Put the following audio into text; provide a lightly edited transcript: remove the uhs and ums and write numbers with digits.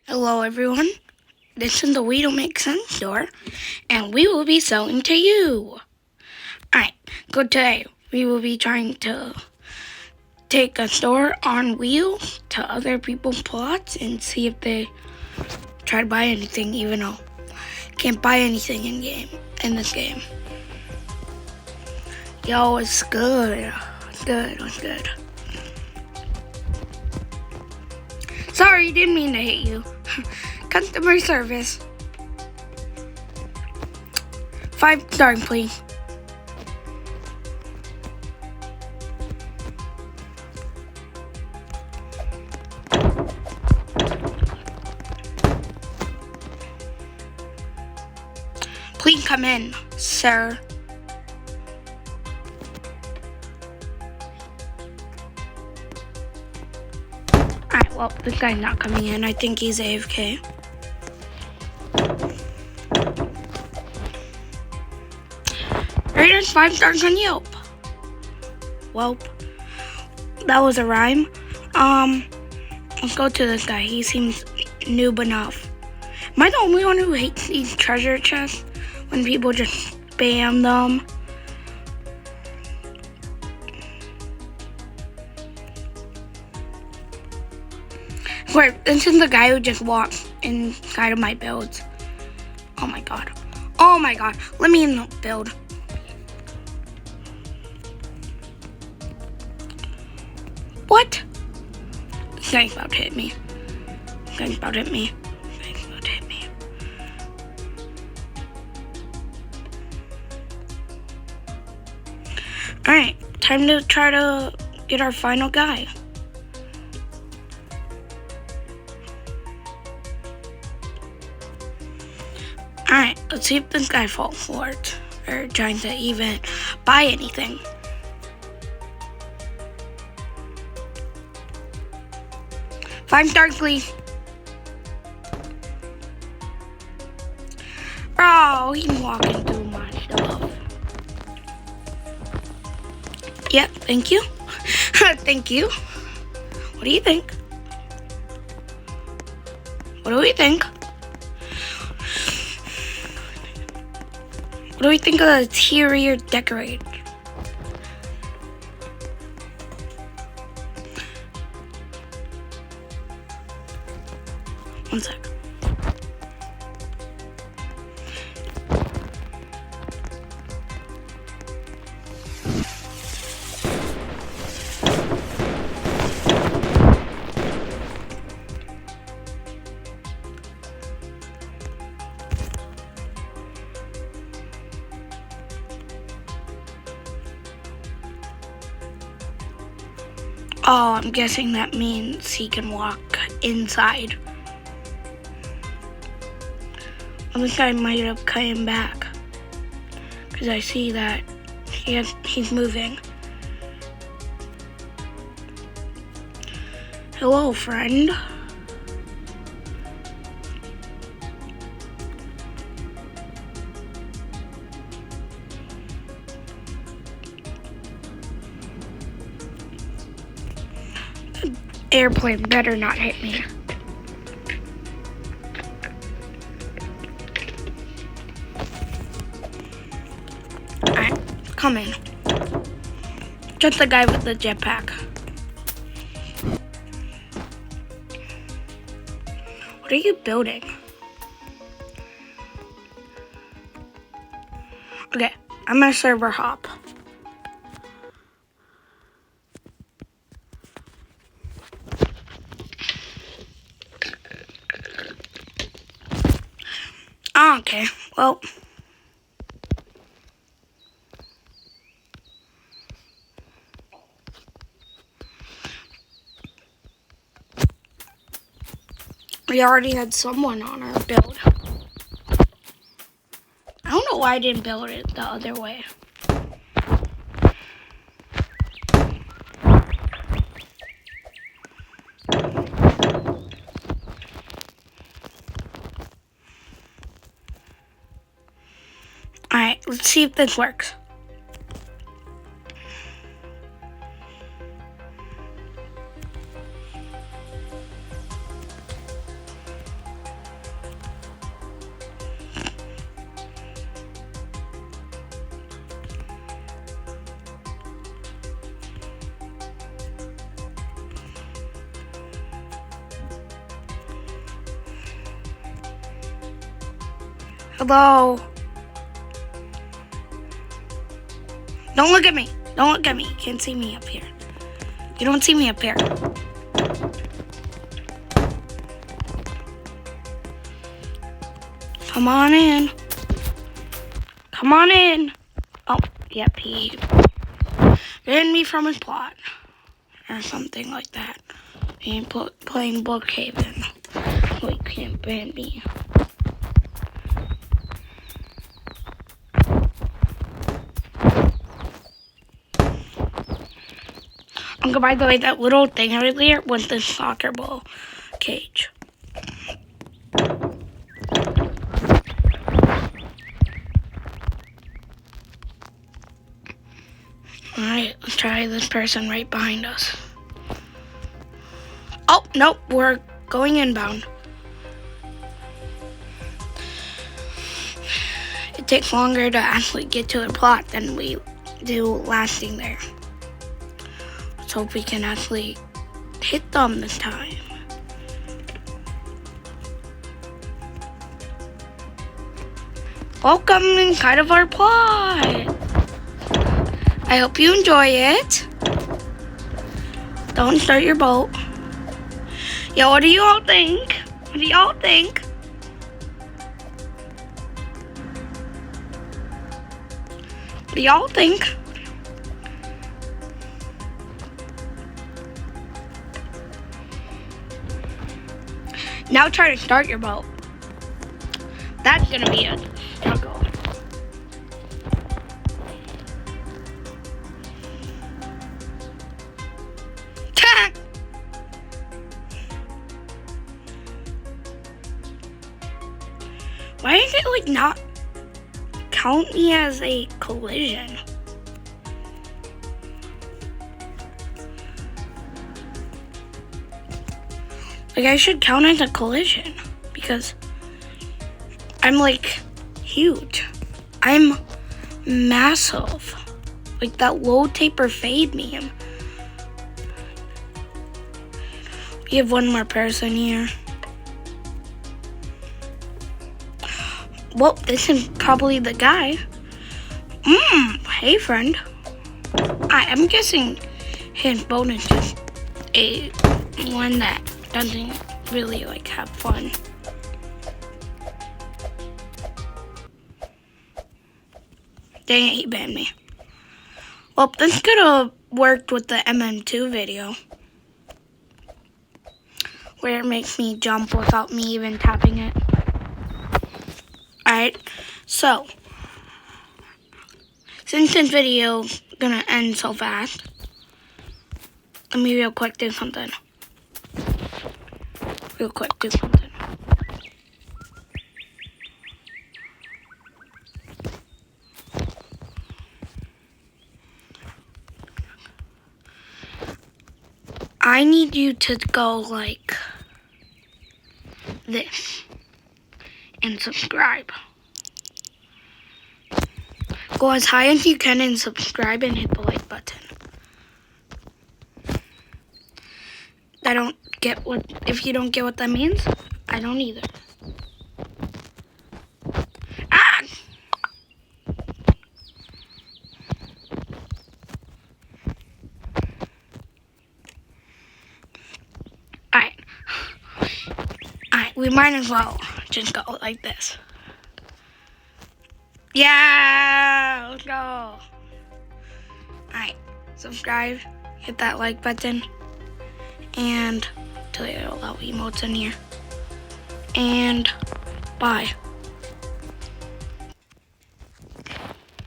Hello everyone, this is the We Don't Make Sense store, and we will be selling to you. Alright, so today we will be trying to take a store on wheels to other people's plots and see if they try to buy anything, even though you can't buy anything in this game. Yo, it's good. It's good. Sorry, didn't mean to hit you. Customer service. 5 stars, please. Please come in, sir. Alright, well, this guy's not coming in. I think he's AFK. Rated 5 stars on Yelp. Well, that was a rhyme. Let's go to this guy. He seems noob enough. Am I the only one who hates these treasure chests when people just spam them? Wait, this is the guy who just walked inside of my builds. Oh my god. Oh my god. Let me in the build. What? This guy's about to hit me. Alright, time to try to get our final guy. Alright, let's see if this guy falls for it. Or trying to even buy anything. Five stars, please. Oh, he's walking through my stuff. Yep, thank you. Thank you. What do you think? What do we think? What do we think of the interior decorator? One sec. Oh, I'm guessing that means he can walk inside. I think I might have come back because I see that he's moving. Hello, friend. The airplane better not hit me. Come in. Just the guy with the jetpack. What are you building? Okay, I'm gonna server hop. Oh, okay, well. We already had someone on our build. I don't know why I didn't build it the other way. Alright, let's see if this works. Hello? Don't look at me. Don't look at me. You can't see me up here. You don't see me up here. Come on in. Come on in. Oh, yep, he banned me from his plot. Or something like that. He ain't playing Brookhaven. So he can't ban me. Uncle, by the way, that little thing earlier was the soccer ball cage. Alright, let's try this person right behind us. Oh, nope, we're going inbound. It takes longer to actually get to the plot than we do lasting there. Let's hope we can actually hit them this time. Welcome inside of our plot. I hope you enjoy it. Don't start your boat. Yo, what do you all think? What do y'all think? What do y'all think? Now try to start your boat. That's gonna be a struggle. Why is it like not count me as a collision? Like I should count as a collision because I'm like huge. I'm massive. Like that low taper fade meme. We have one more person here. Well, this is probably the guy. Hey friend. I'm guessing his bonus is a one that doesn't really like have fun. Dang it, he banned me. Well, this could have worked with the MM2 video. Where it makes me jump without me even tapping it. Alright, so since this video is gonna end so fast, let me real quick do something. I need you to go like this and subscribe. Go as high as you can and subscribe and hit the like button. I don't get what, if you don't get what that means, I don't either. Ah! Alright, we might as well just go like this. Yeah, let's go. Alright, subscribe, hit that like button, and tell you a lot of emotes in here. And bye.